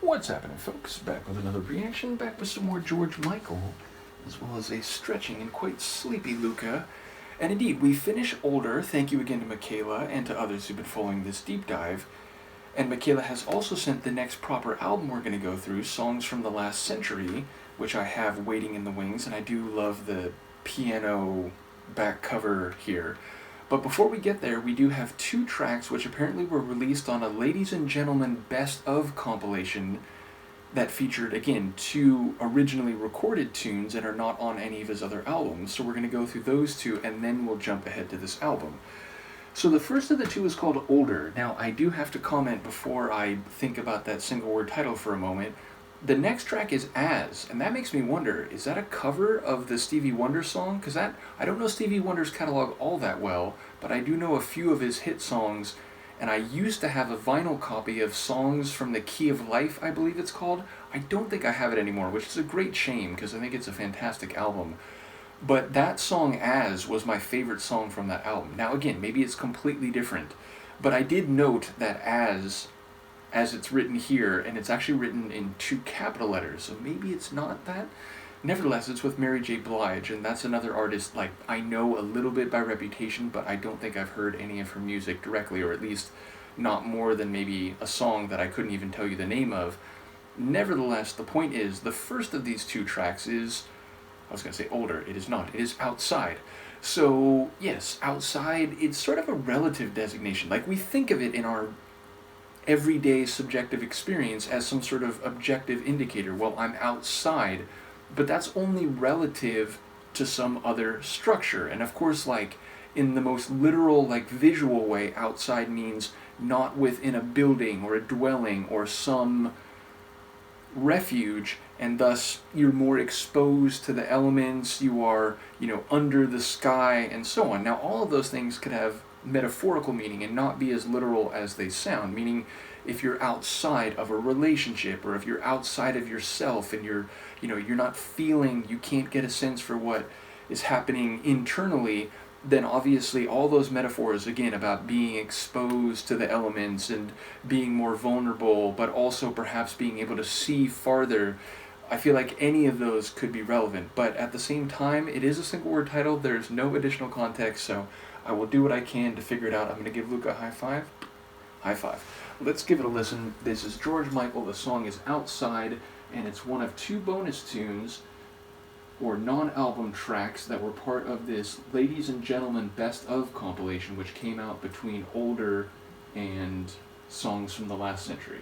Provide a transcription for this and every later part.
What's happening, folks? Back with another reaction, back with some more George Michael, as well as a stretching and quite sleepy Luca. And indeed, we finish Older. Thank you again to Michaela and to others who've been following this deep dive. And Michaela has also sent the next proper album we're going to go through, Songs from the Last Century, which I have waiting in the wings, and I do love the piano back cover here. But before we get there, we do have two tracks which apparently were released on a Ladies and Gentlemen Best Of compilation that featured, again, two originally recorded tunes and are not on any of his other albums. So we're going to go through those two, and then we'll jump ahead to this album. So the first of the two is called Older. Now, I do have to comment before I think about that single word title for a moment. The next track is As, and that makes me wonder, is that a cover of the Stevie Wonder song? Because I don't know Stevie Wonder's catalog all that well, but I do know a few of his hit songs, and I used to have a vinyl copy of Songs from the Key of Life, I believe it's called. I don't think I have it anymore, which is a great shame, because I think it's a fantastic album. But that song, As, was my favorite song from that album. Now again, maybe it's completely different, but I did note that As it's written here, and it's actually written in 2 capital letters, so maybe it's not that. Nevertheless, it's with Mary J. Blige, and that's another artist, like, I know a little bit by reputation, but I don't think I've heard any of her music directly, or at least not more than maybe a song that I couldn't even tell you the name of. Nevertheless, the point is, the first of these 2 tracks is, I was going to say Older, it is not, it is Outside. So, yes, Outside, it's sort of a relative designation. Like, we think of it in our everyday subjective experience as some sort of objective indicator. Well, I'm outside, but that's only relative to some other structure. And of course, like, in the most literal, like, visual way, outside means not within a building or a dwelling or some refuge, and thus you're more exposed to the elements, you are, under the sky, and so on. Now, all of those things could have metaphorical meaning and not be as literal as they sound, meaning if you're outside of a relationship, or if you're outside of yourself and you're not feeling, you can't get a sense for what is happening internally, then obviously all those metaphors, again, about being exposed to the elements and being more vulnerable, but also perhaps being able to see farther, I feel like any of those could be relevant. But at the same time, it is a single word title, there's no additional context, so I will do what I can to figure it out. I'm going to give Luca a high five. High five. Let's give it a listen. This is George Michael. The song is Outside, and it's one of 2 bonus tunes, or non-album tracks, that were part of this Ladies and Gentlemen Best Of compilation, which came out between Older and Songs from the Last Century.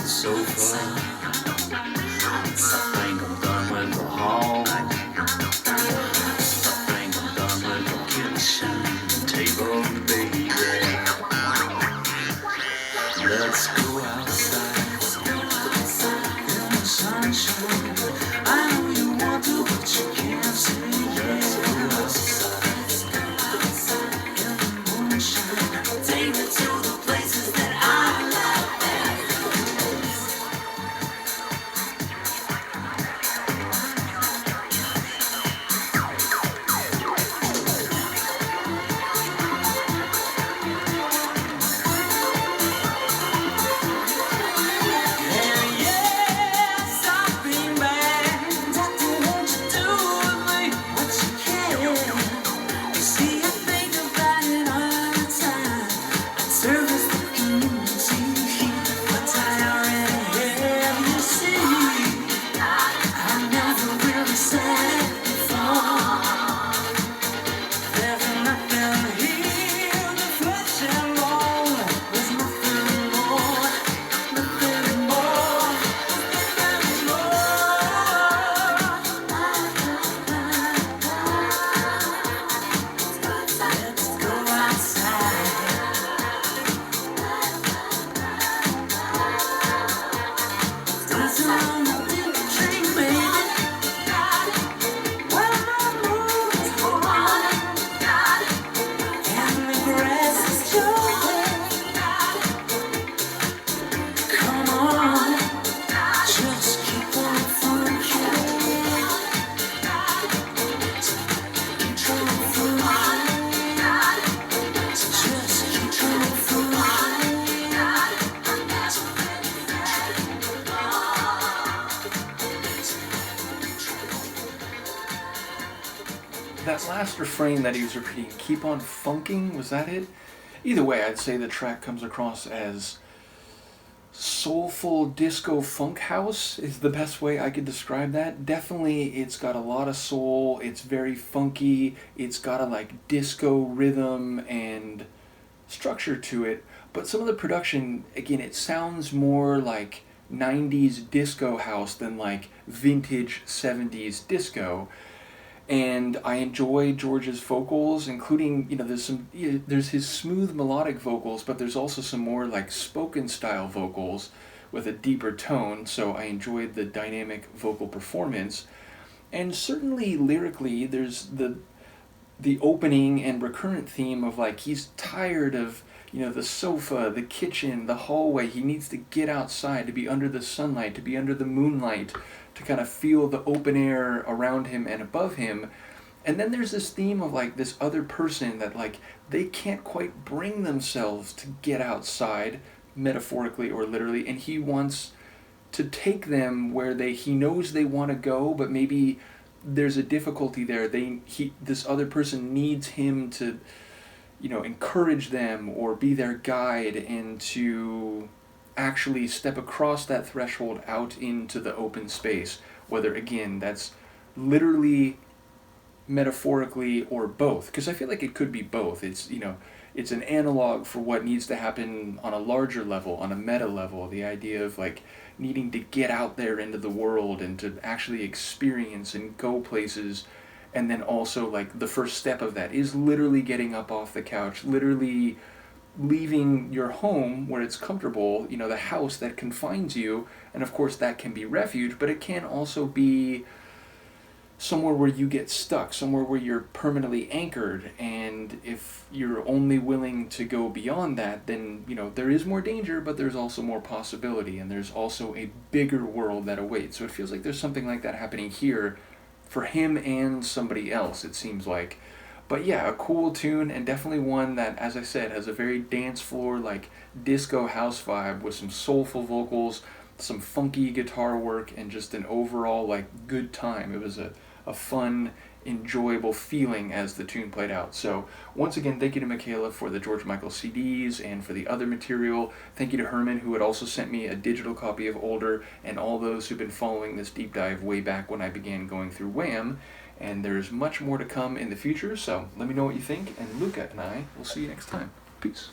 sofa. I think I'm done with the hall. I think I'm done with the kitchen table, baby. Let's go outside in the sunshine. I know you want to, but you can't say yes. Let's go outside in the moonshine. Take me to the places that I love. That last refrain that he was repeating, keep on funking, was that it? Either way, I'd say the track comes across as soulful disco funk house is the best way I could describe that. Definitely it's got a lot of soul, it's very funky, it's got a like disco rhythm and structure to it, but some of the production, again, it sounds more like 90s disco house than like vintage 70s disco. And I enjoy George's vocals, including, there's his smooth melodic vocals, but there's also some more like spoken style vocals with a deeper tone, so I enjoyed the dynamic vocal performance. And certainly lyrically, there's the opening and recurrent theme of like he's tired of, the sofa, the kitchen, the hallway. He needs to get outside, to be under the sunlight, to be under the moonlight, to kind of feel the open air around him and above him. And then there's this theme of like this other person that like they can't quite bring themselves to get outside, metaphorically or literally, and he wants to take them where he knows they want to go, but maybe there's a difficulty there. This other person needs him to, encourage them or be their guide and to actually step across that threshold out into the open space, whether again that's literally, metaphorically, or both, because I feel like it could be both. It's it's an analog for what needs to happen on a larger level, on a meta level, the idea of like needing to get out there into the world and to actually experience and go places. And then also like the first step of that is literally getting up off the couch, literally leaving your home where it's comfortable, the house that confines you. And of course that can be refuge, but it can also be somewhere where you get stuck, somewhere where you're permanently anchored. And if you're only willing to go beyond that, then there is more danger, but there's also more possibility, and there's also a bigger world that awaits. So it feels like there's something like that happening here for him and somebody else, it seems like. But yeah, a cool tune, and definitely one that, as I said, has a very dance floor, like disco house vibe with some soulful vocals, some funky guitar work, and just an overall like good time. It was a fun, enjoyable feeling as the tune played out. So once again, thank you to Michaela for the George Michael CDs and for the other material. Thank you to Herman, who had also sent me a digital copy of Older, and all those who've been following this deep dive way back when I began going through Wham. And there's much more to come in the future, so let me know what you think, and Luca and I will see you next time. Peace.